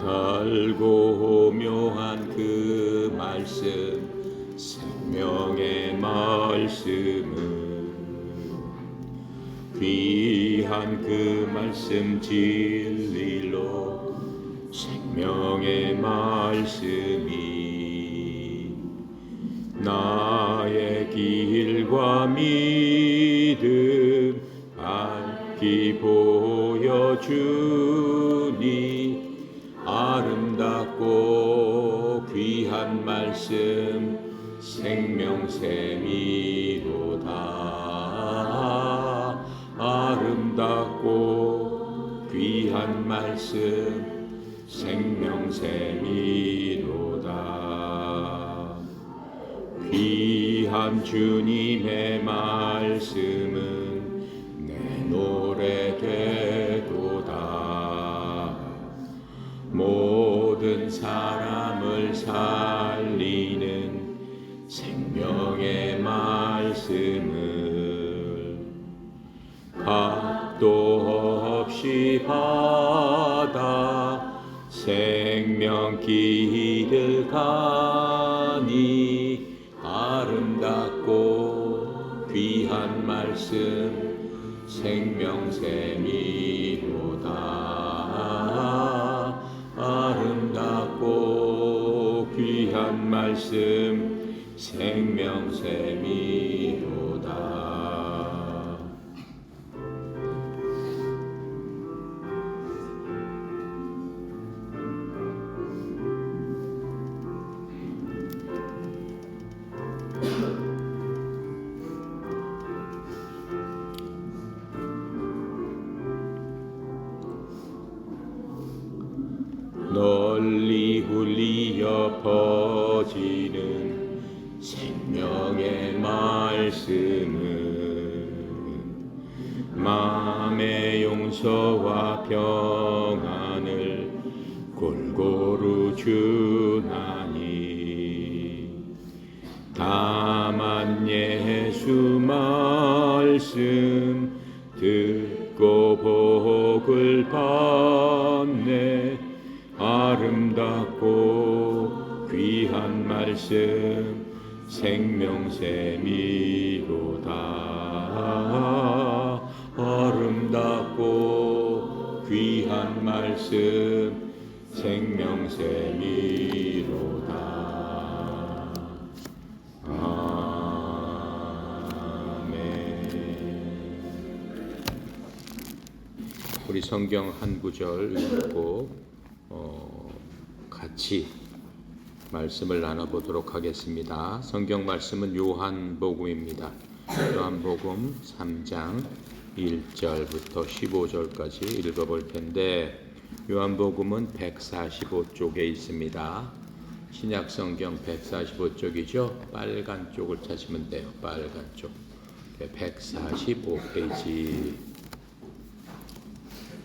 달고 묘한 그 말씀, 생명의 말씀은 귀한 그 말씀 진리로 생명의 말씀이 나의 길과 믿음 밝히 보여주니 아름답고 귀한 말씀 생명샘이로다. 아름답고 귀한 말씀 생명샘이로다. 귀한 주님의 말씀은 내 노래 되도다. 모든 사람을 살리는 생명의 말씀을 값도 없이 받아 생명길을 가니 아름답고 귀한 말씀 생명샘이로다. 아름답고 귀한 말씀 생명샘이로다. 널리 울리어 퍼지는 생명의 말씀은 마음의 용서와 평안을 골고루 주나니 다만 예수 말씀 듣고 복을 받네. 아름답고 귀한 말씀 생명샘이로다. 아름답고 귀한 말씀 생명샘이로다. 아멘. 우리 성경 한 구절 읽고 같이 말씀을 나눠보도록 하겠습니다. 성경 말씀은 요한복음입니다. 요한복음 3장 1절부터 15절까지 읽어볼 텐데 요한복음은 145쪽에 있습니다. 신약성경 145쪽이죠. 빨간 쪽을 찾으면 돼요. 빨간 쪽 145페이지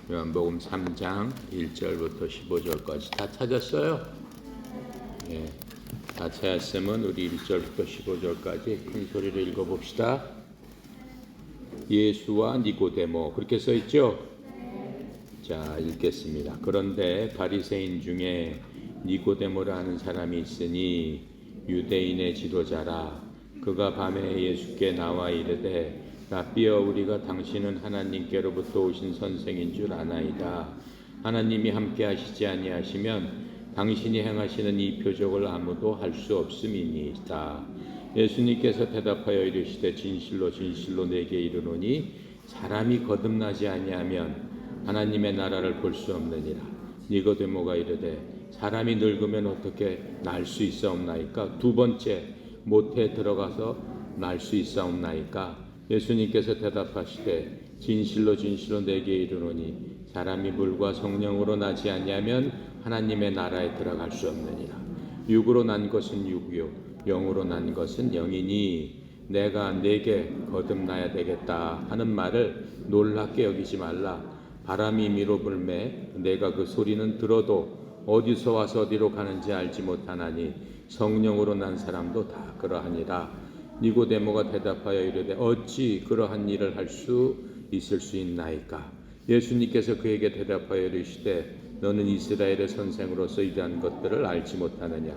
요한복음 3장 1절부터 15절까지 다 찾았어요? 예, 다 찾았으면 우리 1절부터 15절까지 큰 소리로 읽어봅시다. 예수와 니고데모 그렇게 써있죠? 자, 읽겠습니다. 그런데 바리새인 중에 니고데모라는 사람이 있으니 유대인의 지도자라. 그가 밤에 예수께 나와 이르되 라삐여, 우리가 당신은 하나님께로부터 오신 선생인 줄 아나이다. 하나님이 함께 하시지 아니하시면 당신이 행하시는 이 표적을 아무도 할 수 없음이니이다. 예수님께서 대답하여 이르시되 진실로 진실로 내게 이르노니 사람이 거듭나지 아니하면 하나님의 나라를 볼 수 없느니라. 니고데모가 이르되 사람이 늙으면 어떻게 날 수 있사옵나이까? 두 번째 모태에 들어가서 날 수 있사옵나이까? 예수님께서 대답하시되 진실로 진실로 내게 이르노니 사람이 물과 성령으로 나지 아니하면 하나님의 나라에 들어갈 수 없느니라. 육으로 난 것은 육이요 영으로 난 것은 영이니 내가 내게 거듭나야 되겠다 하는 말을 놀랍게 여기지 말라. 바람이 미로 불매 내가 그 소리는 들어도 어디서 와서 어디로 가는지 알지 못하나니 성령으로 난 사람도 다 그러하니라. 니고데모가 대답하여 이르되 어찌 그러한 일을 할 수 있을 수 있나이까. 예수님께서 그에게 대답하여 이르시되 너는 이스라엘의 선생으로서 이러한 것들을 알지 못하느냐.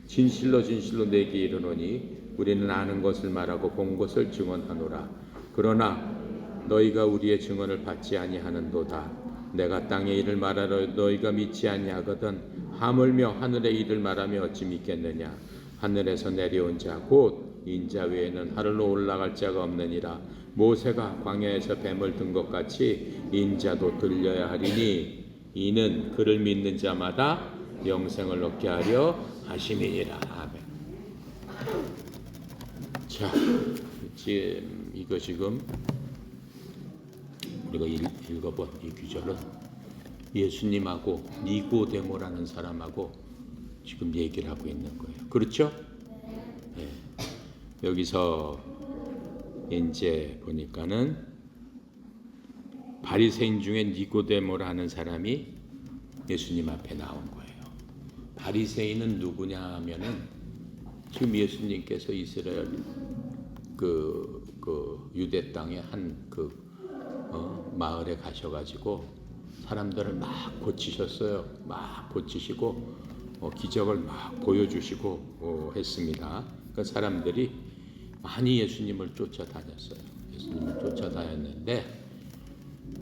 진실로 진실로 내게 이르노니 우리는 아는 것을 말하고 본 것을 증언하노라. 그러나 너희가 우리의 증언을 받지 아니하는도다. 내가 땅의 일을 말하러 너희가 믿지 아니하거든 하물며 하늘의 일을 말하며 어찌 믿겠느냐. 하늘에서 내려온 자 곧 인자 외에는 하늘로 올라갈 자가 없느니라. 모세가 광야에서 뱀을 든 것 같이 인자도 들려야 하리니 이는 그를 믿는 자마다 영생을 얻게 하려 하심이니라. 아멘. 자, 이거 지금 우리가 읽어본 이 구절은 예수님하고 니고데모라는 사람하고 지금 얘기를 하고 있는 거예요. 그렇죠? 네. 여기서 이제 보니까는 바리새인 중에 니고데모라는 사람이 예수님 앞에 나온 거예요. 바리새인은 누구냐 하면은 지금 예수님께서 이스라엘 그 유대 땅의 한 마을에 가셔가지고 사람들을 막 고치셨어요. 막 고치시고 기적을 막 보여주시고 했습니다. 그러니까 사람들이 많이 예수님을 쫓아다녔어요. 예수님을 쫓아다녔는데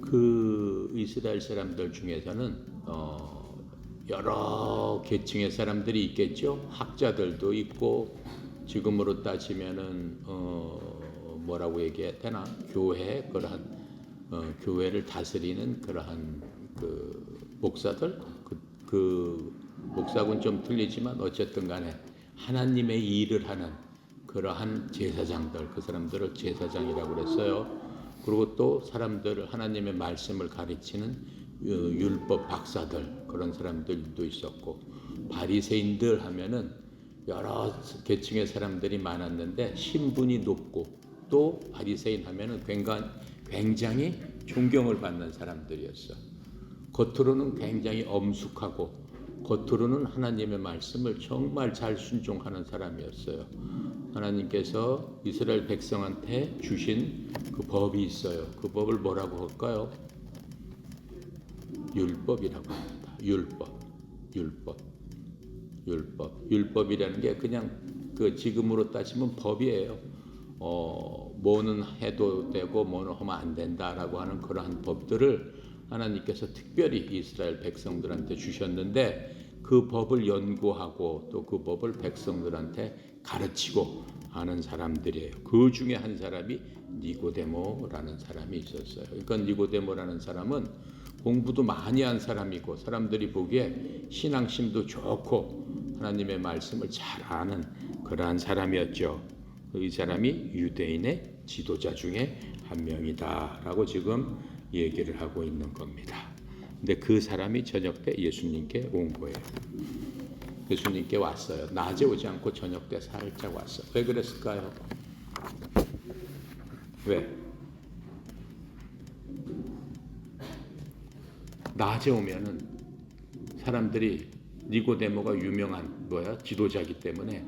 그 이스라엘 사람들 중에서는 여러 계층의 사람들이 있겠죠. 학자들도 있고 지금으로 따지면은 뭐라고 얘기해야 되나? 교회 그러한 교회를 다스리는 그러한 그 목사들 그 목사군 좀 틀리지만 어쨌든 간에 하나님의 일을 하는 그러한 제사장들 그 사람들을 제사장이라고 그랬어요. 그리고 또 사람들을 하나님의 말씀을 가르치는 율법 박사들 그런 사람들도 있었고 바리새인들 하면은 여러 계층의 사람들이 많았는데 신분이 높고 또 바리새인 하면은 굉장히 존경을 받는 사람들이었어. 겉으로는 굉장히 엄숙하고 겉으로는 하나님의 말씀을 정말 잘 순종하는 사람이었어요. 하나님께서 이스라엘 백성한테 주신 그 법이 있어요. 그 법을 뭐라고 할까요? 율법이라고 합니다. 율법이라는 게 그냥 그 지금으로 따지면 법이에요. 뭐는 해도 되고 뭐는 하면 안 된다라고 하는 그러한 법들을 하나님께서 특별히 이스라엘 백성들한테 주셨는데 그 법을 연구하고 또 그 법을 백성들한테 가르치고 하는 사람들이에요. 그 중에 한 사람이 니고데모라는 사람이 있었어요. 그러니까 니고데모라는 사람은 공부도 많이 한 사람이고 사람들이 보기에 신앙심도 좋고 하나님의 말씀을 잘 아는 그러한 사람이었죠. 이 사람이 유대인의 지도자 중에 한 명이다라고 지금 얘기를 하고 있는 겁니다. 근데 그 사람이 저녁 때 예수님께 온 거예요. 예수님께 왔어요. 낮에 오지 않고 저녁 때 살짝 왔어요. 왜 그랬을까요? 왜? 낮에 오면은 사람들이 니고데모가 유명한 지도자이기 때문에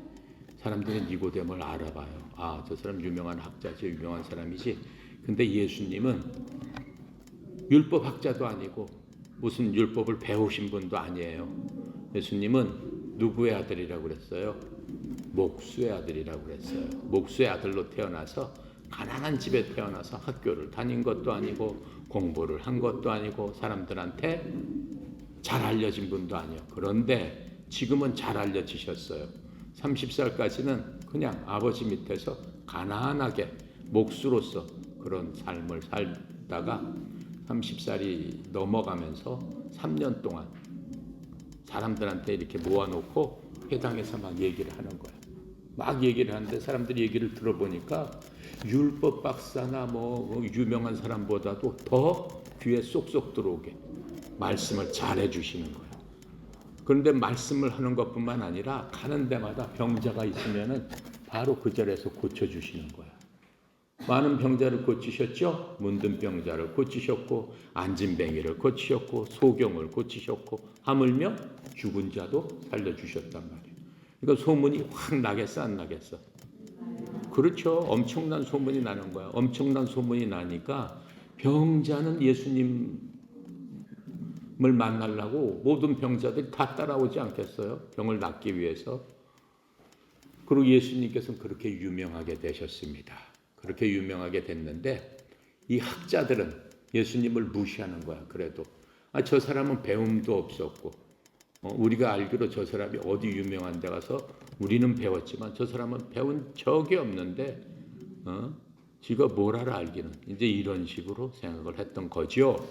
사람들이 니고데모를 알아봐요. 아, 저 사람 유명한 학자지, 유명한 사람이지. 근데 예수님은 율법 학자도 아니고 무슨 율법을 배우신 분도 아니에요. 예수님은 누구의 아들이라고 그랬어요? 목수의 아들이라고 그랬어요. 목수의 아들로 태어나서 가난한 집에 태어나서 학교를 다닌 것도 아니고 공부를 한 것도 아니고 사람들한테 잘 알려진 분도 아니에요. 그런데 지금은 잘 알려지셨어요. 30살까지는 그냥 아버지 밑에서 가난하게 목수로서 그런 삶을 살다가 30살이 넘어가면서 3년 동안 사람들한테 이렇게 모아놓고 회당에서 막 얘기를 하는 거예요. 막 얘기를 하는데 사람들이 얘기를 들어보니까 율법 박사나 뭐 유명한 사람보다도 더 귀에 쏙쏙 들어오게 말씀을 잘 해주시는 거예요. 그런데 말씀을 하는 것뿐만 아니라 가는 데마다 병자가 있으면은 바로 그 자리에서 고쳐주시는 거예요. 많은 병자를 고치셨죠? 문든 병자를 고치셨고 안진뱅이를 고치셨고 소경을 고치셨고 하물며 죽은 자도 살려주셨단 말이에요. 그러니까 소문이 확 나겠어 안 나겠어? 그렇죠. 엄청난 소문이 나는 거야. 엄청난 소문이 나니까 병자는 예수님을 만나려고 모든 병자들이 다 따라오지 않겠어요? 병을 낫기 위해서. 그리고 예수님께서는 그렇게 유명하게 되셨습니다. 그렇게 유명하게 됐는데 이 학자들은 예수님을 무시하는 거야. 그래도 저 사람은 배움도 없었고 우리가 알기로 저 사람이 어디 유명한 데 가서 우리는 배웠지만 저 사람은 배운 적이 없는데 지가 뭘 알아 알기는. 이제 이런 식으로 생각을 했던 거죠.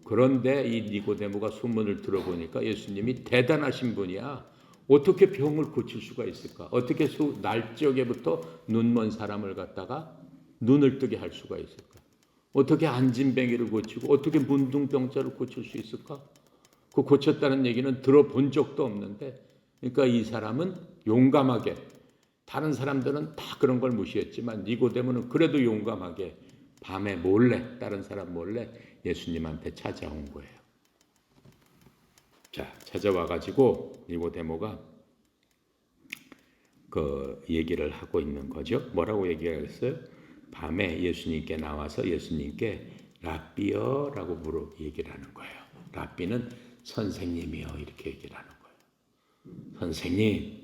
그런데 이 니고데모가 소문을 들어보니까 예수님이 대단하신 분이야. 어떻게 병을 고칠 수가 있을까? 어떻게 날적에부터 눈먼 사람을 갖다가 눈을 뜨게 할 수가 있을까? 어떻게 안진뱅이를 고치고 어떻게 문둥병자를 고칠 수 있을까? 그 고쳤다는 얘기는 들어본 적도 없는데, 그러니까 이 사람은 용감하게, 다른 사람들은 다 그런 걸 무시했지만 니고데모는 그래도 용감하게 밤에 몰래, 다른 사람 몰래 예수님한테 찾아온 거예요. 자, 찾아와가지고 니고데모가 그 얘기를 하고 있는 거죠. 뭐라고 얘기를 했어요? 밤에 예수님께 나와서 예수님께 라삐여라고 얘기를 하는 거예요. 라삐는 선생님이요 이렇게 얘기를 하는 거예요. 선생님,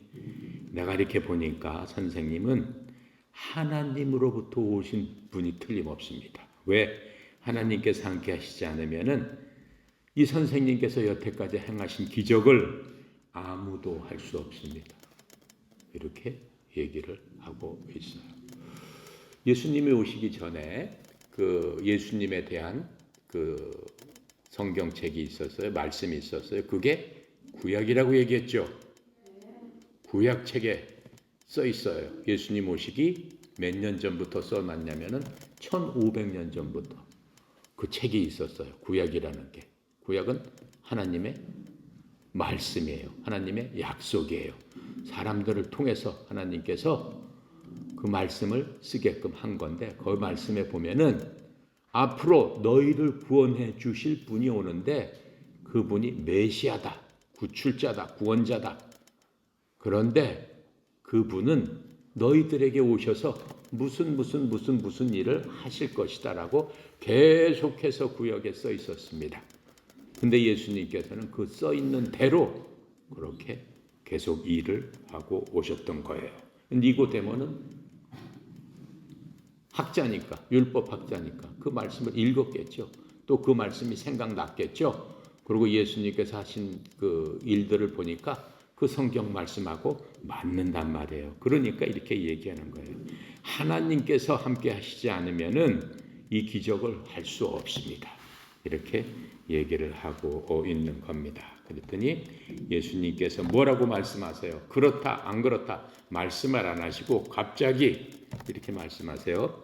내가 이렇게 보니까 선생님은 하나님으로부터 오신 분이 틀림없습니다. 왜? 하나님께서 함께 하시지 않으면은 이 선생님께서 여태까지 행하신 기적을 아무도 할 수 없습니다. 이렇게 얘기를 하고 있어요. 예수님이 오시기 전에 그 예수님에 대한 그 성경책이 있었어요. 말씀이 있었어요. 그게 구약이라고 얘기했죠. 구약책에 써 있어요. 예수님 오시기 몇 년 전부터 써놨냐면은 1500년 전부터 그 책이 있었어요. 구약이라는 게. 구약은 하나님의 말씀이에요. 하나님의 약속이에요. 사람들을 통해서 하나님께서 그 말씀을 쓰게끔 한 건데 그 말씀에 보면은 앞으로 너희를 구원해 주실 분이 오는데 그분이 메시아다, 구출자다, 구원자다. 그런데 그분은 너희들에게 오셔서 무슨 일을 하실 것이다라고 계속해서 구약에 써 있었습니다. 근데 예수님께서는 그 써 있는 대로 그렇게 계속 일을 하고 오셨던 거예요. 니고데모는 학자니까, 율법 학자니까 그 말씀을 읽었겠죠. 또 그 말씀이 생각났겠죠. 그리고 예수님께서 하신 그 일들을 보니까 그 성경 말씀하고 맞는단 말이에요. 그러니까 이렇게 얘기하는 거예요. 하나님께서 함께 하시지 않으면은 이 기적을 할 수 없습니다. 이렇게 얘기를 하고 있는 겁니다. 그랬더니 예수님께서 뭐라고 말씀하세요? 그렇다 안 그렇다 말씀을 안 하시고 갑자기 이렇게 말씀하세요.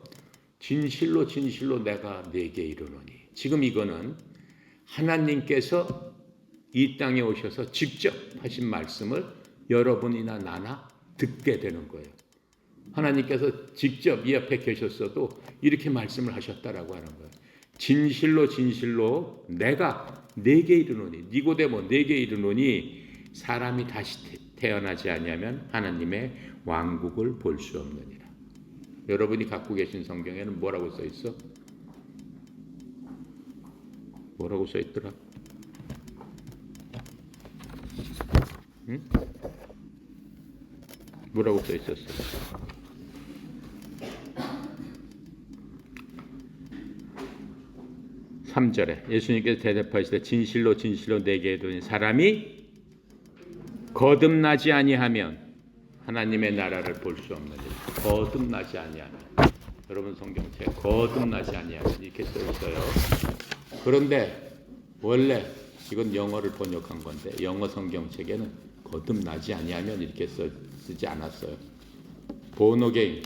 진실로 진실로 내가 네게 이르노니. 지금 이거는 하나님께서 이 땅에 오셔서 직접 하신 말씀을 여러분이나 나나 듣게 되는 거예요. 하나님께서 직접 이 앞에 계셨어도 이렇게 말씀을 하셨다라고 하는 거예요. 진실로 진실로 내가 네게 이르노니, 니고데모 네게 이르노니 사람이 다시 태어나지 아니하면 하나님의 왕국을 볼 수 없느니라. 여러분이 갖고 계신 성경에는 뭐라고 써 있어? 뭐라고 써 있더라? 응? 뭐라고 써 있었어? 3절에 예수님께서 대답하시되 진실로 진실로 내게 이르노니 사람이 거듭나지 아니하면 하나님의 나라를 볼 수 없느니라. 거듭나지 아니하면. 여러분 성경책에 거듭나지 아니하면 이렇게 써 있어요. 그런데 원래 이건 영어를 번역한 건데 영어 성경책에는 거듭나지 아니하면 이렇게 쓰지 않았어요. born again,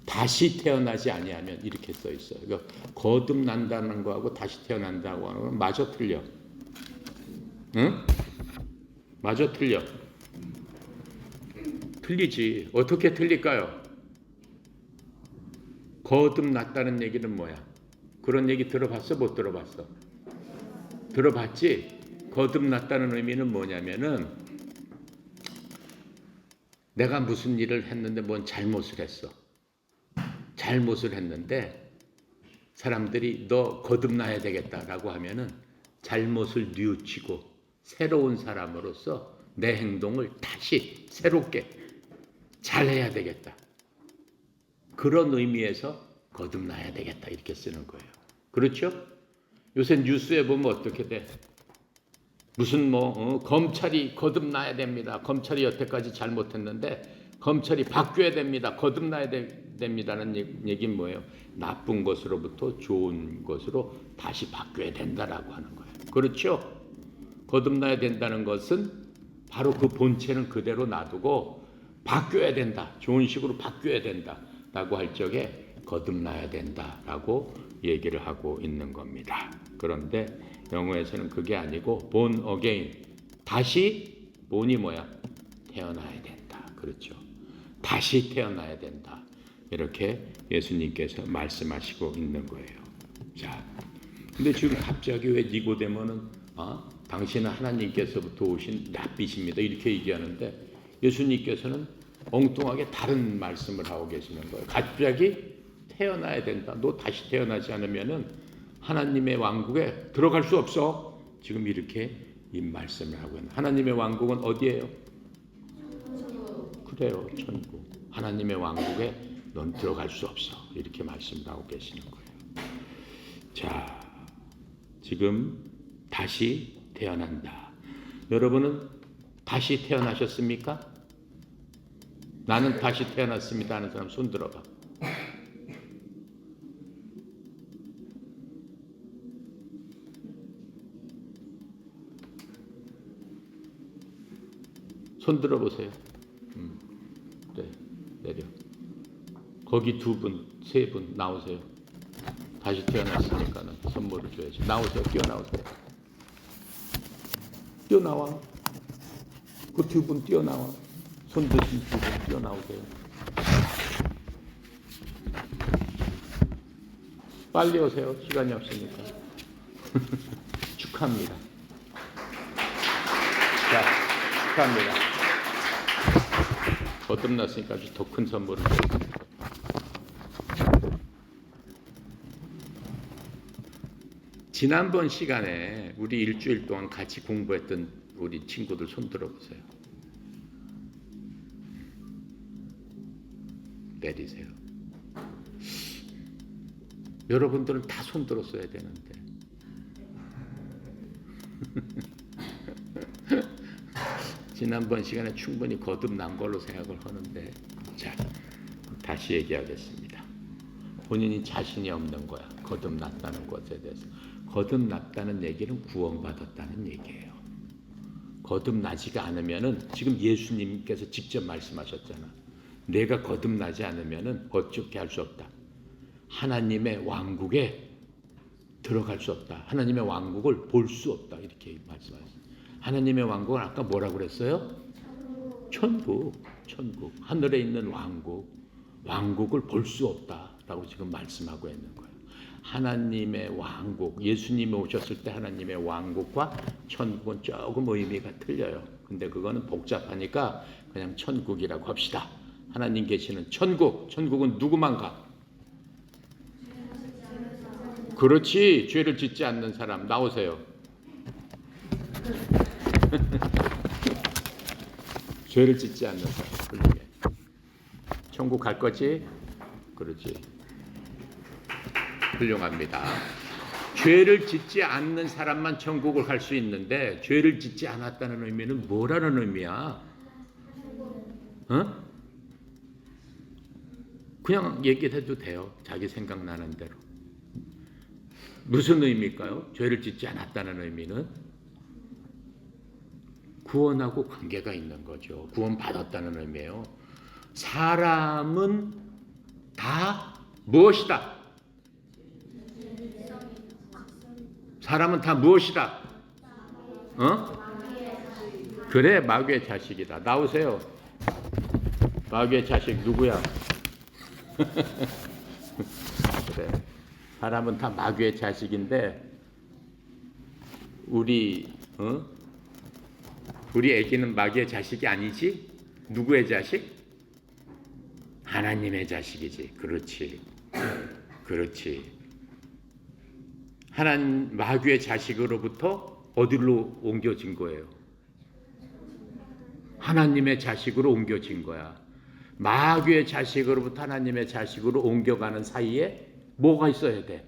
다시 태어나지 아니하면 이렇게 써 있어요. 그러니까 거듭난다는 거하고 다시 태어난다고 하는 건 마저 틀려. 응? 마저 틀려. 틀리지. 어떻게 틀릴까요? 거듭났다는 얘기는 뭐야? 그런 얘기 들어봤어? 못 들어봤어? 들어봤지? 거듭났다는 의미는 뭐냐면은 내가 무슨 일을 했는데 뭔 잘못을 했어. 잘못을 했는데 사람들이 너 거듭나야 되겠다라고 하면은 잘못을 뉘우치고 새로운 사람으로서 내 행동을 다시 새롭게 잘해야 되겠다. 그런 의미에서 거듭나야 되겠다 이렇게 쓰는 거예요. 그렇죠? 요새 뉴스에 보면 어떻게 돼? 무슨 검찰이 거듭나야 됩니다. 검찰이 여태까지 잘못했는데 검찰이 바뀌어야 됩니다. 거듭나야 됩니다는 얘기는 뭐예요? 나쁜 것으로부터 좋은 것으로 다시 바뀌어야 된다라고 하는 거예요. 그렇죠? 거듭나야 된다는 것은 바로 그 본체는 그대로 놔두고 바뀌어야 된다. 좋은 식으로 바뀌어야 된다라고 할 적에 거듭나야 된다라고 얘기를 하고 있는 겁니다. 그런데 영어에서는 그게 아니고 born again. 다시 본이 뭐야? 태어나야 된다. 그렇죠? 다시 태어나야 된다. 이렇게 예수님께서 말씀하시고 있는 거예요. 자, 근데 지금 갑자기 왜 니고데모는 당신은 하나님께서부터 오신 랍비십니다. 이렇게 얘기하는데 예수님께서는 엉뚱하게 다른 말씀을 하고 계시는 거예요. 갑자기 태어나야 된다. 너 다시 태어나지 않으면은 하나님의 왕국에 들어갈 수 없어. 지금 이렇게 이 말씀을 하고 있는. 하나님의 왕국은 어디예요? 그래요, 천국. 하나님의 왕국에 넌 들어갈 수 없어. 이렇게 말씀을 하고 계시는 거예요. 자, 지금 다시 태어난다. 여러분은 다시 태어나셨습니까? 나는 다시 태어났습니다 하는 사람 손 들어봐. 손 들어보세요. 네, 내려. 거기 두 분, 세 분 나오세요. 다시 태어났으니까는 선물을 줘야지. 나오세요. 뛰어나오세요. 뛰어나와. 그 두 분 뛰어나와. 손 드신 두 분 뛰어나오세요. 빨리 오세요. 시간이 없으니까. 축하합니다. 자, 축하합니다. 거듭났으니까 아주 더 큰 선물을 드립니다. 지난번 시간에 우리 일주일 동안 같이 공부했던 우리 친구들 손 들어보세요. 내리세요. 여러분들은 다 손 들었어야 되는데 지난번 시간에 충분히 거듭난 걸로 생각을 하는데, 자, 다시 얘기하겠습니다. 본인이 자신이 없는 거야. 거듭났다는 것에 대해서. 거듭났다는 얘기는 구원받았다는 얘기예요. 거듭나지가 않으면은 지금 예수님께서 직접 말씀하셨잖아. 내가 거듭나지 않으면은 어떻게 할 수 없다. 하나님의 왕국에 들어갈 수 없다. 하나님의 왕국을 볼 수 없다. 이렇게 말씀하셨어요. 하나님의 왕국은 아까 뭐라고 그랬어요? 천국. 하늘에 있는 왕국을 볼 수 없다라고 지금 말씀하고 있는 거예요. 하나님의 왕국, 예수님이 오셨을 때 하나님의 왕국과 천국은 조금 의미가 틀려요. 근데 그거는 복잡하니까 그냥 천국이라고 합시다. 하나님 계시는 천국은 누구만 가? 그렇지, 죄를 짓지 않는 사람. 나오세요. 죄를 짓지 않는 사람. 훌륭해. 천국 갈 거지? 그렇지. 훌륭합니다. 죄를 짓지 않는 사람만 천국을 갈 수 있는데 죄를 짓지 않았다는 의미는 뭐라는 의미야? 그냥 얘기해도 돼요. 자기 생각나는 대로. 무슨 의미일까요? 죄를 짓지 않았다는 의미는 구원하고 관계가 있는 거죠. 구원받았다는 의미예요. 사람은 다 무엇이다? 사람은 다 무엇이다? 그래, 마귀의 자식이다. 나오세요. 마귀의 자식 누구야? 사람은 다 마귀의 자식인데 우리 애기는 마귀의 자식이 아니지? 누구의 자식? 하나님의 자식이지. 그렇지. 하나님 마귀의 자식으로부터 어디로 옮겨진 거예요? 하나님의 자식으로 옮겨진 거야. 마귀의 자식으로부터 하나님의 자식으로 옮겨가는 사이에 뭐가 있어야 돼?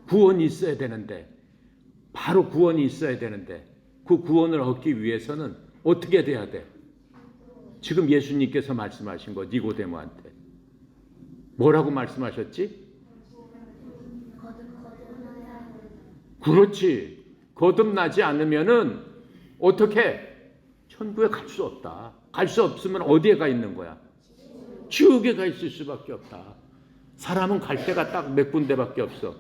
구원이 있어야 되는데, 바로 구원이 있어야 되는데, 그 구원을 얻기 위해서는 어떻게 돼야 돼? 지금 예수님께서 말씀하신 거 니고데모한테 뭐라고 말씀하셨지? 그렇지. 거듭나지 않으면은 어떻게? 천국에 갈 수 없다. 갈 수 없으면 어디에 가 있는 거야? 지옥에 가 있을 수밖에 없다. 사람은 갈 데가 딱 몇 군데밖에 없어.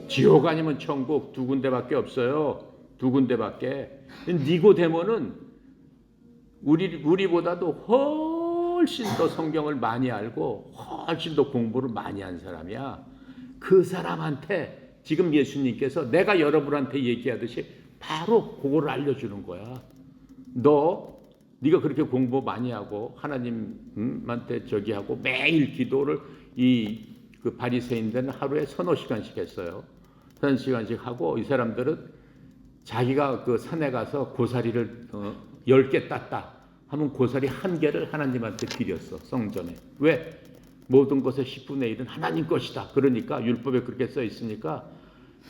지옥 아니면 천국 두 군데밖에 없어요. 두 군데밖에. 니고데모는 우리보다도 훨씬 더 성경을 많이 알고 훨씬 더 공부를 많이 한 사람이야. 그 사람한테 지금 예수님께서 내가 여러분한테 얘기하듯이 바로 그걸 알려주는 거야. 네가 그렇게 공부 많이 하고 하나님한테 저기 하고 매일 기도를 그 바리새인들은 하루에 서너 시간씩 했어요. 서너 시간씩 하고 이 사람들은 자기가 그 산에 가서 고사리를 10개 땄다 하면 고사리 1개를 하나님한테 드렸어. 성전에. 왜? 모든 것의 10분의 1은 하나님 것이다. 그러니까 율법에 그렇게 써 있으니까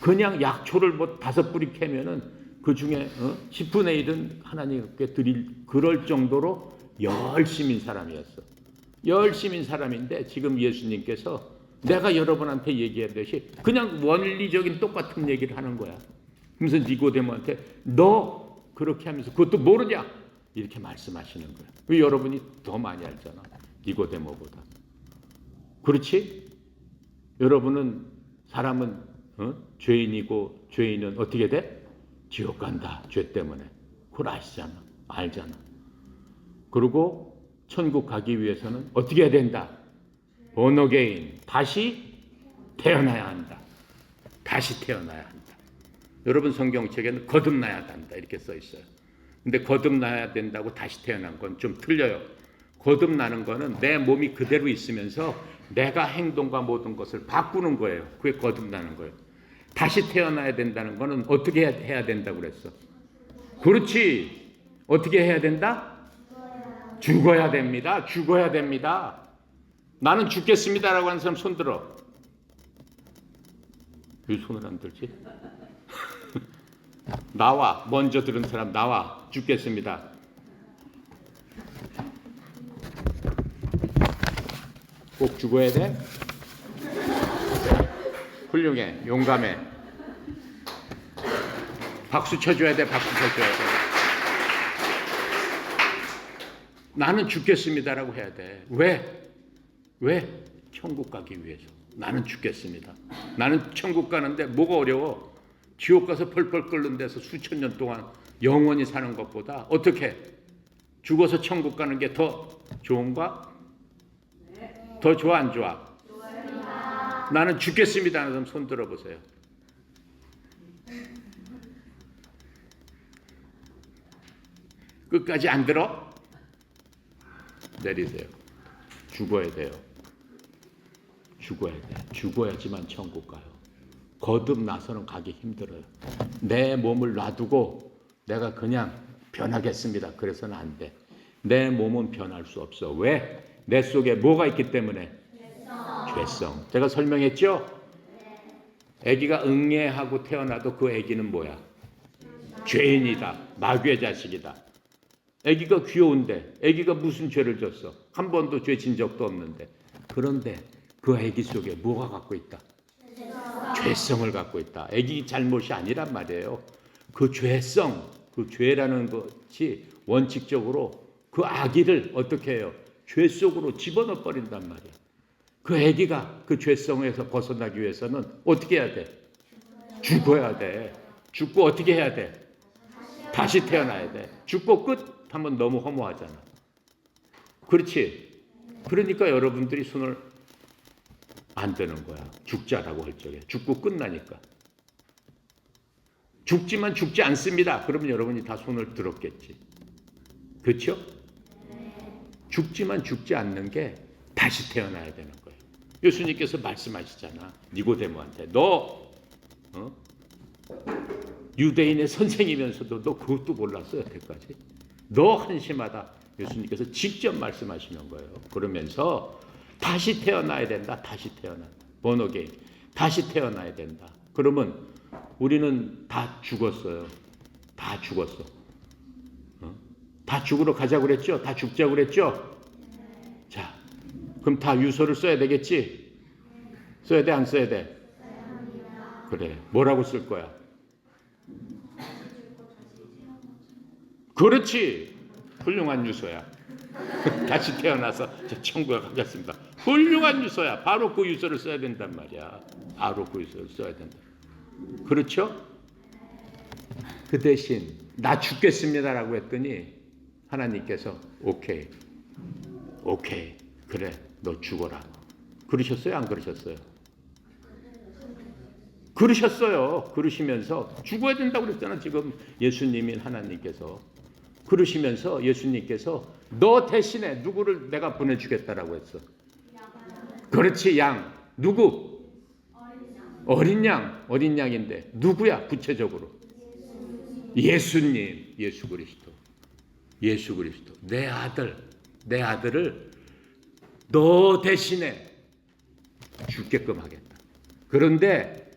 그냥 약초를 5뿌리 캐면은 그 중에 10분의 1은 하나님께 드릴 그럴 정도로 열심인 사람이었어. 열심인 사람인데 지금 예수님께서 내가 여러분한테 얘기하듯이 그냥 원리적인 똑같은 얘기를 하는 거야. 그래서 니고데모한테 너 그렇게 하면서 그것도 모르냐? 이렇게 말씀하시는 거야. 왜 여러분이 더 많이 알잖아. 니고데모보다. 그렇지? 여러분은 사람은 죄인이고 죄인은 어떻게 돼? 지옥 간다. 죄 때문에. 그걸 아시잖아. 알잖아. 그리고 천국 가기 위해서는 어떻게 해야 된다? born again. 다시 태어나야 한다. 다시 태어나야 한다. 여러분 성경책에는 거듭나야 한다 이렇게 써 있어요. 근데 거듭나야 된다고 다시 태어난 건 좀 틀려요. 거듭나는 거는 내 몸이 그대로 있으면서 내가 행동과 모든 것을 바꾸는 거예요. 그게 거듭나는 거예요. 다시 태어나야 된다는 거는 어떻게 해야 된다고 그랬어? 그렇지. 어떻게 해야 된다? 죽어야 됩니다. 죽어야 됩니다. 나는 죽겠습니다라고 하는 사람 손 들어. 왜 손을 안 들지? 나와. 먼저 들은 사람 나와. 죽겠습니다. 꼭 죽어야 돼? 훌륭해. 용감해. 박수 쳐줘야 돼. 박수 쳐줘야 돼. 나는 죽겠습니다라고 해야 돼. 왜? 천국 가기 위해서. 나는 죽겠습니다. 나는 천국 가는데 뭐가 어려워? 지옥 가서 펄펄 끓는 데서 수천 년 동안 영원히 사는 것보다 어떻게 죽어서 천국 가는 게 더 좋은가? 더 좋아 안 좋아? 나는 죽겠습니다 하는 사람 손 들어보세요. 끝까지 안 들어? 내리세요. 죽어야 돼요. 죽어야 돼. 죽어야지만 천국 가요. 거듭나서는 가기 힘들어요. 내 몸을 놔두고 내가 그냥 변하겠습니다. 그래서는 안 돼. 내 몸은 변할 수 없어. 왜? 내 속에 뭐가 있기 때문에? 죄성. 제가 설명했죠? 아기가 응애하고 태어나도 그 아기는 뭐야? 죄인이다. 마귀의 자식이다. 아기가 귀여운데 아기가 무슨 죄를 졌어? 한 번도 죄 진 적도 없는데. 그런데 그 아기 속에 뭐가 갖고 있다? 죄성을 갖고 있다. 아기 잘못이 아니란 말이에요. 그 죄성, 그 죄라는 것이 원칙적으로 그 아기를 어떻게 해요? 죄 속으로 집어넣어 버린단 말이에요. 그 아기가 그 죄성에서 벗어나기 위해서는 어떻게 해야 돼? 죽어야 돼. 죽고 어떻게 해야 돼? 다시 태어나야 돼. 죽고 끝 하면 너무 허무하잖아. 그렇지? 그러니까 여러분들이 손을 안 되는 거야. 죽자라고 할 적에. 죽고 끝나니까. 죽지만 죽지 않습니다. 그러면 여러분이 다 손을 들었겠지. 그렇죠? 죽지만 죽지 않는 게 다시 태어나야 되는 거예요. 예수님께서 말씀하시잖아. 니고데모한테 너 유대인의 선생이면서도 너 그것도 몰랐어 여태까지. 너 한심하다. 예수님께서 직접 말씀하시는 거예요. 그러면서 다시 태어나야 된다. 다시 태어난다. 번어게인. 다시 태어나야 된다. 그러면 우리는 다 죽었어요. 다 죽었어. 다 죽으러 가자고 그랬죠? 다 죽자고 그랬죠? 자, 그럼 다 유서를 써야 되겠지? 써야 돼, 안 써야 돼? 그래. 뭐라고 쓸 거야? 그렇지. 훌륭한 유서야. 다시 태어나서 천국에 가겠습니다. 훌륭한 유서야. 바로 그 유서를 써야 된단 말이야. 바로 그 유서를 써야 된다. 그렇죠? 그 대신 나 죽겠습니다라고 했더니 하나님께서 오케이 그래 너 죽어라. 그러셨어요? 안 그러셨어요? 그러셨어요. 그러시면서 죽어야 된다고 그랬잖아. 지금 예수님인 하나님께서 그러시면서 예수님께서 너 대신에 누구를 내가 보내주겠다라고 했어. 그렇지. 양. 누구? 어린 양. 어린 양인데 누구야 구체적으로? 예수님. 예수 그리스도. 내 아들을 너 대신에 죽게끔 하겠다. 그런데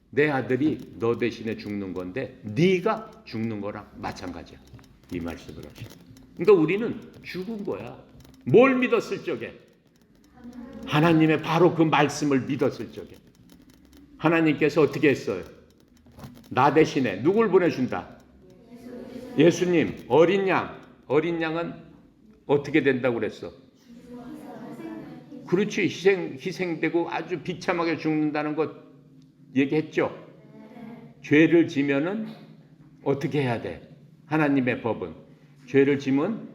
내 아들이 너 대신에 죽는 건데 네가 죽는 거랑 마찬가지야. 이 말씀을 하시죠. 그러니까 우리는 죽은 거야. 뭘 믿었을 적에? 하나님의 바로 그 말씀을 믿었을 적에. 하나님께서 어떻게 했어요? 나 대신에 누굴 보내준다? 예수님. 어린 양. 어린 양은 어떻게 된다고 그랬어? 그렇지. 희생되고 아주 비참하게 죽는다는 것 얘기했죠. 죄를 지면은 어떻게 해야 돼? 하나님의 법은 죄를 지면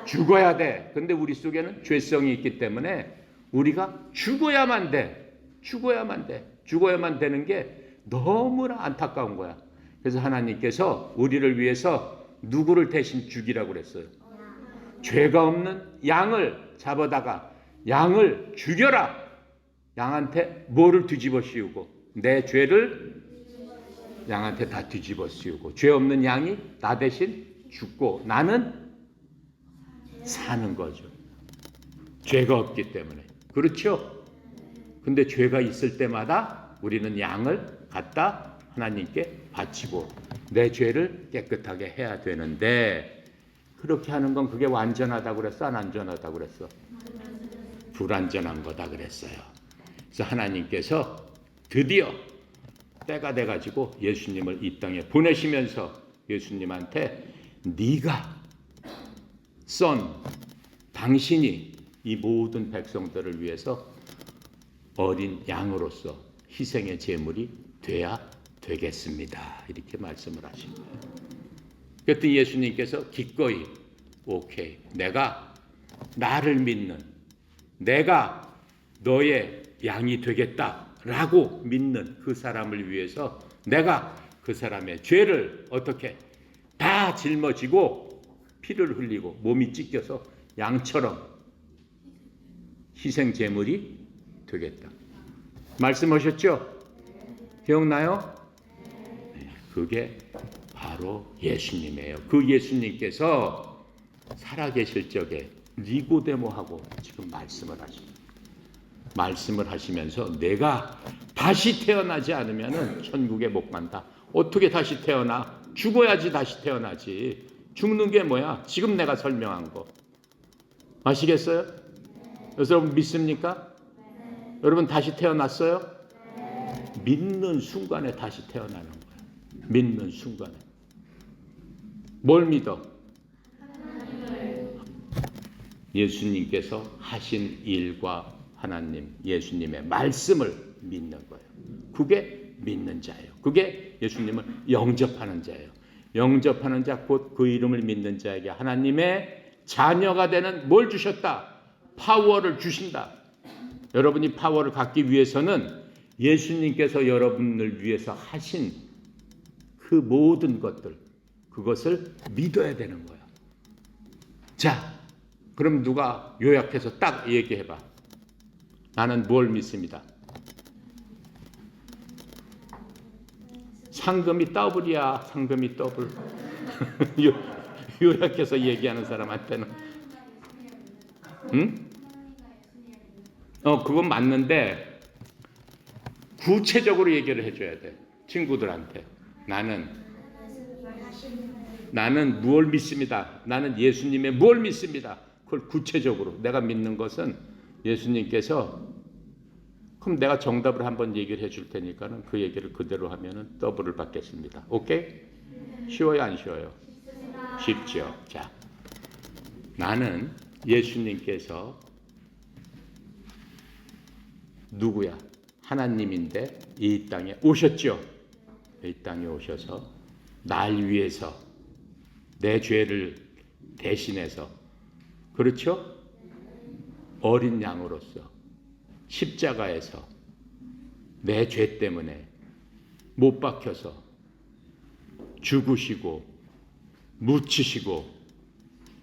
죽어야 돼. 근데 우리 속에는 죄성이 있기 때문에 우리가 죽어야만 돼. 죽어야만 되는 게 너무나 안타까운 거야. 그래서 하나님께서 우리를 위해서 누구를 대신 죽이라고 그랬어요? 죄가 없는 양을 잡아다가 양을 죽여라. 양한테 뭐를 뒤집어 씌우고 내 죄를 양한테 다 뒤집어 씌우고 죄 없는 양이 나 대신 죽고 나는 사는 거죠. 죄가 없기 때문에. 그렇죠? 근데 죄가 있을 때마다 우리는 양을 갖다 하나님께 바치고 내 죄를 깨끗하게 해야 되는데 그렇게 하는 건 그게 완전하다고 그랬어? 안 완전하다고 그랬어? 불완전한 거다 그랬어요. 그래서 하나님께서 드디어 때가 돼가지고 예수님을 이 땅에 보내시면서 예수님한테 네가 당신이 이 모든 백성들을 위해서 어린 양으로서 희생의 제물이 돼야 되겠습니다. 이렇게 말씀을 하신 거예요. 그랬더니 예수님께서 기꺼이 오케이. 내가 나를 믿는 내가 너의 양이 되겠다라고 믿는 그 사람을 위해서 내가 그 사람의 죄를 어떻게 다 짊어지고 피를 흘리고 몸이 찢겨서 양처럼 희생 제물이 되겠다. 말씀하셨죠? 기억나요? 네, 그게 바로 예수님이에요. 그 예수님께서 살아계실 적에 니고데모하고 지금 말씀을 하시면서 내가 다시 태어나지 않으면 천국에 못 간다. 어떻게 다시 태어나? 죽어야지 다시 태어나지. 죽는 게 뭐야? 지금 내가 설명한 거. 아시겠어요? 여러분 믿습니까? 여러분 다시 태어났어요? 믿는 순간에 다시 태어나는 거야. 믿는 순간에. 뭘 믿어? 예수님께서 하신 일과 하나님, 예수님의 말씀을 믿는 거예요. 그게 믿는 자예요. 그게 예수님을 영접하는 자예요. 영접하는 자, 곧 그 이름을 믿는 자에게 하나님의 자녀가 되는 뭘 주셨다? 파워를 주신다. 여러분이 파워를 갖기 위해서는 예수님께서 여러분을 위해서 하신 그 모든 것들, 그것을 믿어야 되는 거야. 자, 그럼 누가 요약해서 딱 얘기해봐. 나는 뭘 믿습니다. 상금이 더블이야. 상금이 더블. 요약해서 얘기하는 사람한테는. 응? 그건 맞는데 구체적으로 얘기를 해줘야 돼. 친구들한테. 나는 무엇을 믿습니다. 나는 예수님의 무엇을 믿습니다. 그걸 구체적으로 내가 믿는 것은 예수님께서, 그럼 내가 정답을 한번 얘기를 해줄 테니까는 그 얘기를 그대로 하면은 더블을 받겠습니다. 오케이? 쉬워요, 안 쉬워요? 쉽죠. 자, 나는 예수님께서 누구야? 하나님인데 이 땅에 오셨죠. 이 땅에 오셔서 날 위해서 내 죄를 대신해서, 그렇죠? 어린 양으로서 십자가에서 내 죄 때문에 못 박혀서 죽으시고 묻히시고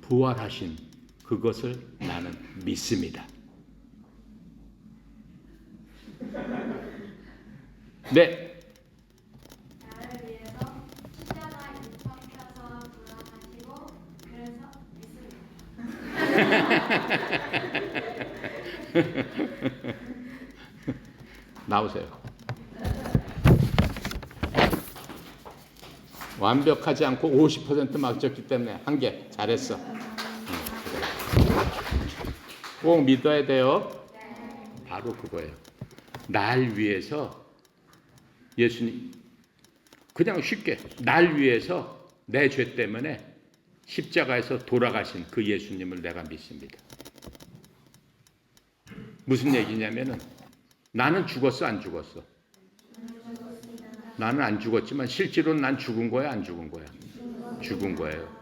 부활하신 그것을 나는 믿습니다. 네. 나를 위해서 십자가에 못 박혀서 돌아가시고 그래서 믿습니다. 나오세요. 완벽하지 않고 50% 맞췄기 때문에 한 개 잘했어. 꼭 믿어야 돼요. 바로 그거예요. 날 위해서 예수님, 그냥 쉽게 날 위해서 내 죄 때문에 십자가에서 돌아가신 그 예수님을 내가 믿습니다. 무슨 얘기냐면은 나는 죽었어, 안 죽었어? 나는 안 죽었지만 실제로는 난 죽은 거야, 안 죽은 거야? 죽은 거예요.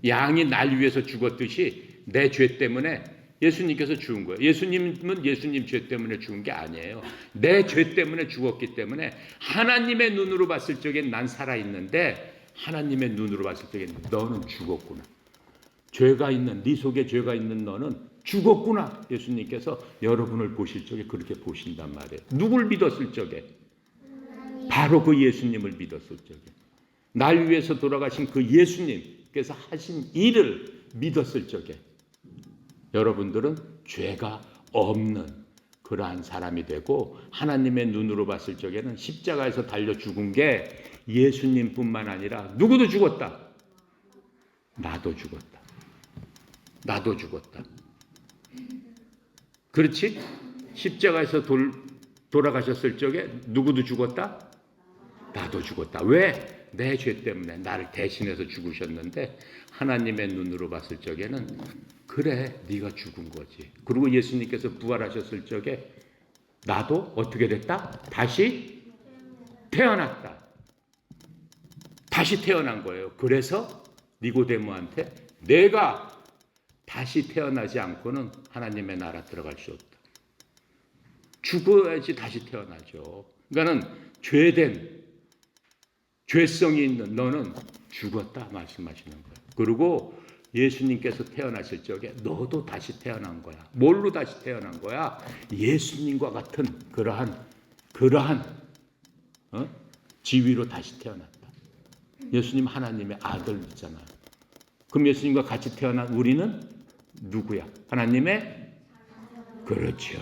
양이 날 위해서 죽었듯이 내 죄 때문에 예수님께서 죽은 거예요. 예수님은 예수님 죄 때문에 죽은 게 아니에요. 내 죄 때문에 죽었기 때문에 하나님의 눈으로 봤을 적엔 난 살아있는데 하나님의 눈으로 봤을 적엔 너는 죽었구나. 죄가 있는, 네 속에 죄가 있는 너는 죽었구나. 예수님께서 여러분을 보실 적에 그렇게 보신단 말이에요. 누굴 믿었을 적에? 바로 그 예수님을 믿었을 적에. 날 위해서 돌아가신 그 예수님께서 하신 일을 믿었을 적에 여러분들은 죄가 없는 그러한 사람이 되고 하나님의 눈으로 봤을 적에는 십자가에서 달려 죽은 게 예수님뿐만 아니라 누구도 죽었다. 나도 죽었다. 나도 죽었다. 그렇지? 십자가에서 돌아가셨을 적에 누구도 죽었다? 나도 죽었다. 왜? 내 죄 때문에 나를 대신해서 죽으셨는데 하나님의 눈으로 봤을 적에는 그래, 네가 죽은 거지. 그리고 예수님께서 부활하셨을 적에 나도 어떻게 됐다? 다시 태어났다. 다시 태어난 거예요. 그래서 니고데모한테 내가 다시 태어나지 않고는 하나님의 나라 들어갈 수 없다. 죽어야지 다시 태어나죠. 그러니까는 죄된, 죄성이 있는 너는 죽었다 말씀하시는 거예요. 그리고 예수님께서 태어나실 적에 너도 다시 태어난 거야. 뭘로 다시 태어난 거야? 예수님과 같은 그러한 지위로 다시 태어났다. 예수님 하나님의 아들이잖아요. 그럼 예수님과 같이 태어난 우리는 누구야? 하나님의, 그렇죠,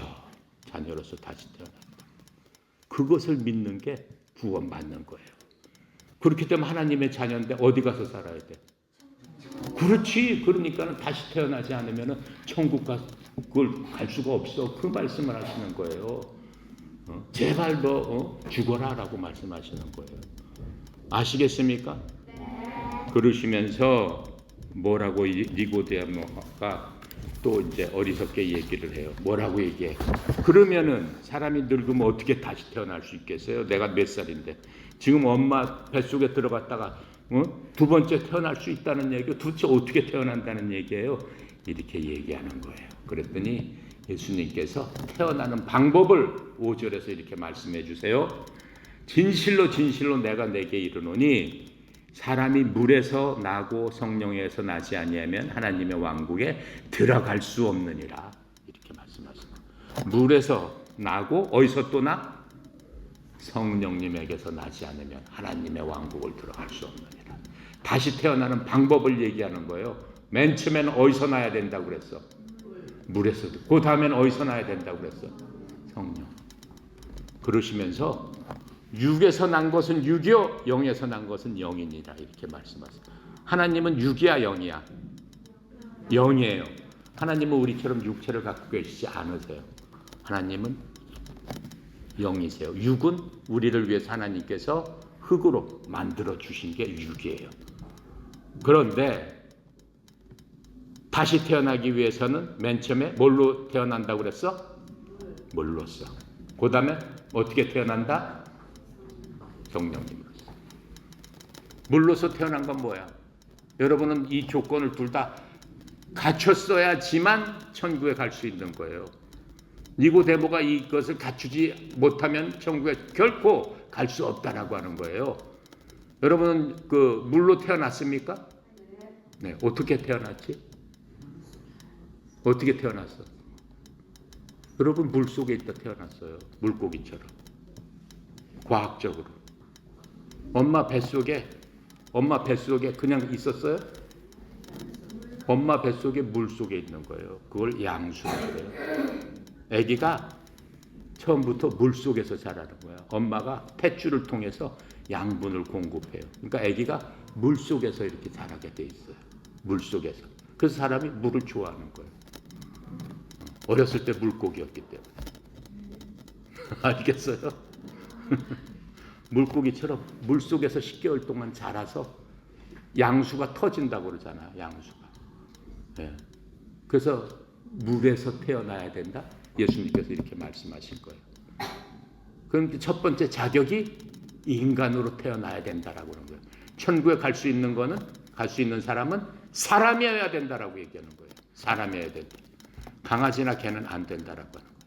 자녀로서 다시 태어났다. 그것을 믿는 게 구원 받는 거예요. 그렇기 때문에 하나님의 자녀인데 어디 가서 살아야 돼? 그렇지. 그러니까는 다시 태어나지 않으면 천국 그걸 갈 수가 없어. 그 말씀을 하시는 거예요. 제발 너 죽어라라고 말씀하시는 거예요. 아시겠습니까? 그러시면서 뭐라고 니고데모가 또 이제 어리석게 얘기를 해요. 뭐라고 얘기해? 그러면은 사람이 늙으면 어떻게 다시 태어날 수 있겠어요? 내가 몇 살인데 지금 엄마 뱃속에 들어갔다가 두 번째 태어날 수 있다는 얘기고 도대체 어떻게 태어난다는 얘기예요? 이렇게 얘기하는 거예요. 그랬더니 예수님께서 태어나는 방법을 5절에서 이렇게 말씀해 주세요. 진실로 진실로 내가 내게 이르노니 사람이 물에서 나고 성령에서 나지 아니하면 하나님의 왕국에 들어갈 수 없느니라. 이렇게 말씀하십니다. 물에서 나고 어디서 또 나? 성령님에게서 나지 않으면 하나님의 왕국을 들어갈 수 없느니라. 다시 태어나는 방법을 얘기하는 거예요. 맨 처음에는 어디서 나야 된다고 그랬어? 물에서도. 그 다음에는 어디서 나야 된다고 그랬어? 성령. 그러시면서 육에서 난 것은 육이요 영에서 난 것은 영이니라 이렇게 말씀하세요. 하나님은 육이야 영이야? 영이에요. 하나님은 우리처럼 육체를 갖고 계시지 않으세요. 하나님은 영이세요. 육은 우리를 위해서 하나님께서 흙으로 만들어 주신 게 육이에요. 그런데 다시 태어나기 위해서는 맨 처음에 뭘로 태어난다고 그랬어? 물로써. 그 다음에 어떻게 태어난다? 성령님으로서. 물로서 태어난 건 뭐야? 여러분은 이 조건을 둘 다 갖췄어야지만 천국에 갈 수 있는 거예요. 니고데모가 이것을 갖추지 못하면 천국에 결코 갈 수 없다라고 하는 거예요. 여러분은 그 물로 태어났습니까? 네. 어떻게 태어났지? 어떻게 태어났어? 여러분 물 속에 있다 태어났어요. 물고기처럼. 과학적으로. 엄마 뱃속에 그냥 있었어요? 엄마 뱃속에 물 속에 있는 거예요. 그걸 양수라고 해요. 아기가 처음부터 물 속에서 자라는 거야. 엄마가 탯줄을 통해서 양분을 공급해요. 그러니까 아기가 물 속에서 이렇게 자라게 돼 있어요. 물 속에서. 그래서 사람이 물을 좋아하는 거예요. 어렸을 때 물고기였기 때문에. 알겠어요? 물고기처럼 물 속에서 10개월 동안 자라서 양수가 터진다고 그러잖아요. 양수가. 네. 그래서 물에서 태어나야 된다. 예수님께서 이렇게 말씀하신 거예요. 그럼 첫 번째 자격이 인간으로 태어나야 된다라고 그런 거예요. 천국에 갈 수 있는 거는 갈 수 있는 사람은 사람이어야 된다라고 얘기하는 거예요. 사람이어야 된다. 강아지나 개는 안 된다라고 하는 거예요.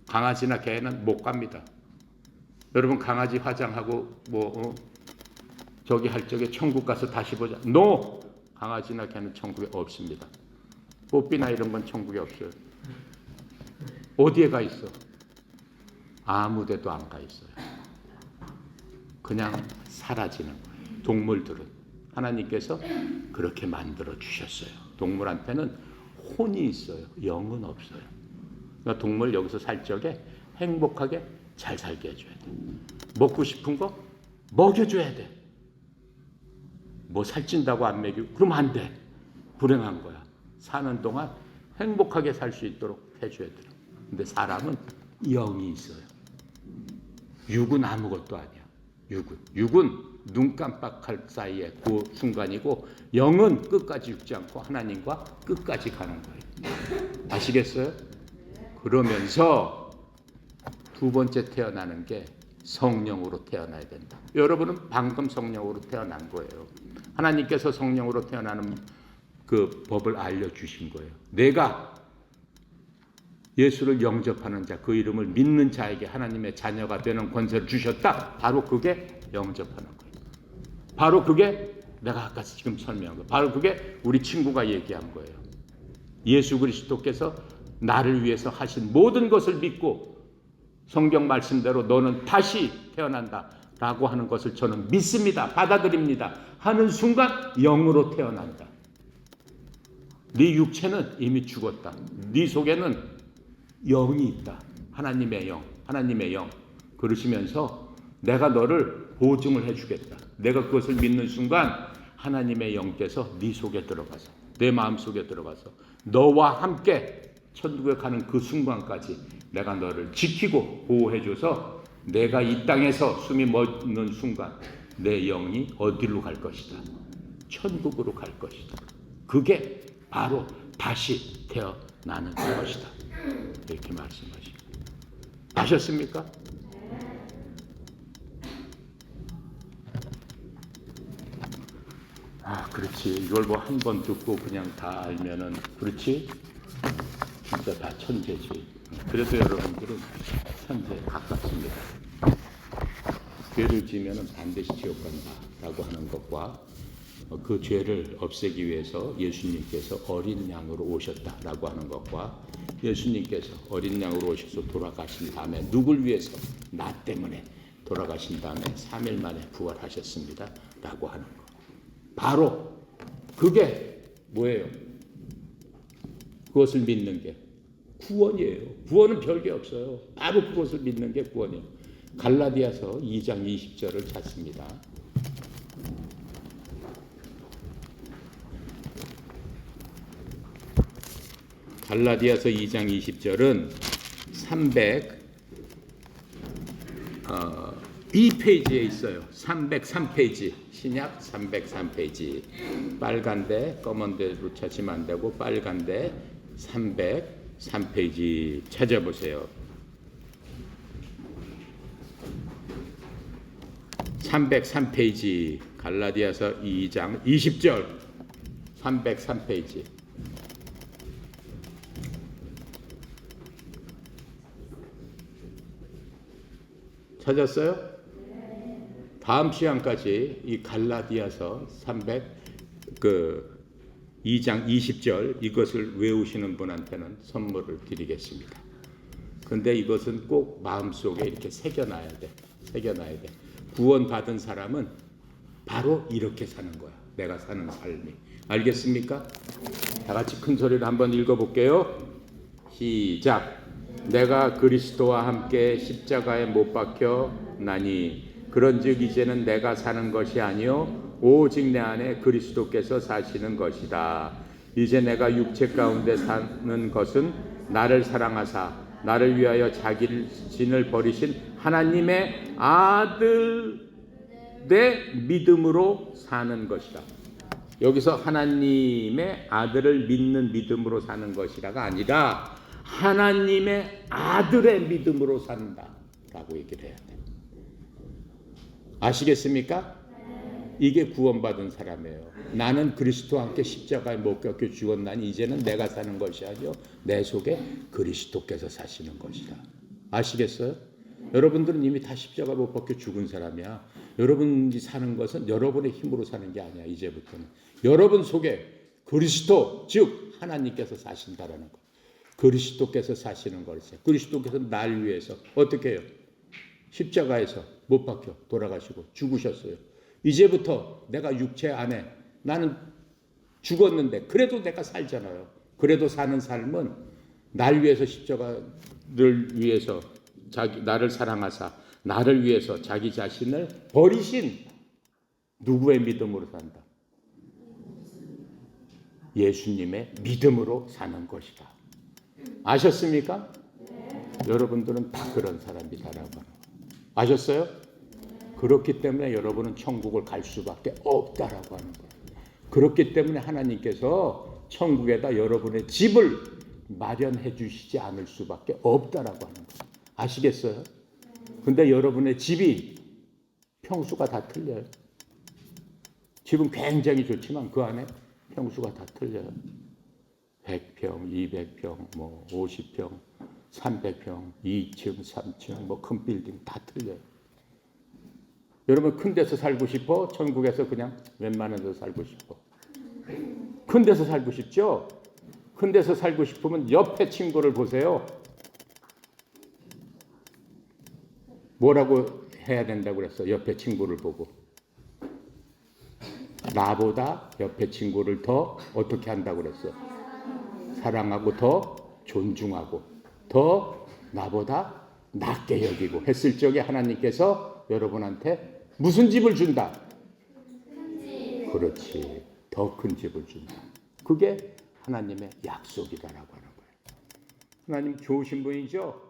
강아지나 개는 못 갑니다. 여러분 강아지 화장하고 저기 할 적에 천국 가서 다시 보자. NO! 강아지나 개는 천국에 없습니다. 뽀삐나 이런 건 천국에 없어요. 어디에 가 있어? 아무 데도 안 가 있어요. 그냥 사라지는 거예요. 동물들은 하나님께서 그렇게 만들어 주셨어요. 동물한테는 혼이 있어요. 영은 없어요. 그러니까 동물 여기서 살 적에 행복하게 잘 살게 해줘야 돼. 먹고 싶은 거 먹여줘야 돼. 뭐 살찐다고 안 먹이고 그러면 안 돼. 불행한 거야. 사는 동안 행복하게 살 수 있도록 해줘야 돼. 근데 사람은 영이 있어요. 육은 아무것도 아니야. 육은 눈 깜빡할 사이에 그 순간이고 영은 끝까지 죽지 않고 하나님과 끝까지 가는 거예요. 아시겠어요? 그러면서 두 번째 태어나는 게 성령으로 태어나야 된다. 여러분은 방금 성령으로 태어난 거예요. 하나님께서 성령으로 태어나는 그 법을 알려주신 거예요. 내가 예수를 영접하는 자, 그 이름을 믿는 자에게 하나님의 자녀가 되는 권세를 주셨다. 바로 그게 영접하는 거예요. 바로 그게 내가 아까 지금 설명한 거예요. 바로 그게 우리 친구가 얘기한 거예요. 예수 그리스도께서 나를 위해서 하신 모든 것을 믿고 성경 말씀대로 너는 다시 태어난다 라고 하는 것을 저는 믿습니다. 받아들입니다. 하는 순간 영으로 태어난다. 네 육체는 이미 죽었다. 네 속에는 영이 있다. 하나님의 영. 그러시면서 내가 너를 보증을 해주겠다. 내가 그것을 믿는 순간 하나님의 영께서 네 속에 들어가서 내 마음속에 들어가서 너와 함께 천국에 가는 그 순간까지 내가 너를 지키고 보호해줘서 내가 이 땅에서 숨이 멎는 순간 내 영이 어디로 갈 것이다. 천국으로 갈 것이다. 그게 바로 다시 태어나는 것이다. 이렇게 말씀하십니다. 아셨습니까? 그렇지. 이걸 뭐 한 번 듣고 그냥 다 알면은 그렇지? 진짜 진짜 다 천재지. 그래도 여러분들은 천재에 가깝습니다. 죄를 지으면 반드시 지옥 간다라고 하는 것과 그 죄를 없애기 위해서 예수님께서 어린 양으로 오셨다라고 하는 것과 예수님께서 어린 양으로 오셔서 돌아가신 다음에 누굴 위해서? 나 때문에 돌아가신 다음에 3일 만에 부활하셨습니다 라고 하는 것. 바로 그게 뭐예요? 그것을 믿는 게 구원이에요. 구원은 별게 없어요. 바로 그것을 믿는 게 구원이에요. 갈라디아서 2장 20절을 찾습니다. 갈라디아서 2장 20절은 302페이지에 있어요. 303페이지. 신약 303페이지. 빨간데 검은데로 찾으면 안 되고 빨간데 303페이지 찾아보세요. 303페이지 갈라디아서 2장 20절 303페이지. 찾았어요? 다음 시간까지 이 갈라디아서 2장 20절 이것을 외우시는 분한테는 선물을 드리겠습니다. 근데 이것은 꼭 마음속에 이렇게 새겨놔야 돼. 새겨놔야 돼. 구원받은 사람은 바로 이렇게 사는 거야. 내가 사는 삶이. 알겠습니까? 다 같이 큰 소리로 한번 읽어볼게요. 시작. 내가 그리스도와 함께 십자가에 못 박혀 나니 그런즉 이제는 내가 사는 것이 아니요 오직 내 안에 그리스도께서 사시는 것이다. 이제 내가 육체 가운데 사는 것은 나를 사랑하사 나를 위하여 자기 진을 버리신 하나님의 아들 내 믿음으로 사는 것이다. 여기서 하나님의 아들을 믿는 믿음으로 사는 것이라가 아니라 하나님의 아들의 믿음으로 산다라고 얘기를 해야 돼. 아시겠습니까? 이게 구원받은 사람이에요. 나는 그리스도와 함께 십자가에 못 박혀 죽었나니 이제는 내가 사는 것이 아니요 내 속에 그리스도께서 사시는 것이다. 아시겠어요? 여러분들은 이미 다 십자가 못 박혀 죽은 사람이야. 여러분이 사는 것은 여러분의 힘으로 사는 게 아니야. 이제부터는 여러분 속에 그리스도 즉 하나님께서 사신다라는 거. 그리스도께서 사시는 것이에요. 그리스도께서 날 위해서 어떻게 해요? 십자가에서 못 박혀 돌아가시고 죽으셨어요. 이제부터 내가 육체 안에 나는 죽었는데 그래도 내가 살잖아요. 그래도 사는 삶은 날 위해서 십자가를 위해서 나를 사랑하사 나를 위해서 자기 자신을 버리신 누구의 믿음으로 산다? 예수님의 믿음으로 사는 것이다. 아셨습니까? 여러분들은 다 그런 사람이다라고 하는 거예요. 아셨어요? 그렇기 때문에 여러분은 천국을 갈 수밖에 없다라고 하는 거예요. 그렇기 때문에 하나님께서 천국에다 여러분의 집을 마련해 주시지 않을 수밖에 없다라고 하는 거예요. 아시겠어요? 근데 여러분의 집이 평수가 다 틀려요. 집은 굉장히 좋지만 그 안에 평수가 다 틀려요. 100평, 200평, 50평, 300평, 2층, 3층, 큰 빌딩 다 틀려요. 여러분 큰 데서 살고 싶어? 천국에서 그냥 웬만한 데서 살고 싶어? 큰 데서 살고 싶죠? 큰 데서 살고 싶으면 옆에 친구를 보세요. 뭐라고 해야 된다고 그랬어? 옆에 친구를 보고. 나보다 옆에 친구를 더 어떻게 한다고 그랬어? 사랑하고 더 존중하고 더 나보다 낮게 여기고 했을 적에 하나님께서 여러분한테 무슨 집을 준다? 큰 집. 그렇지. 더 큰 집을 준다. 그게 하나님의 약속이다라고 하는 거예요. 하나님 좋으신 분이죠?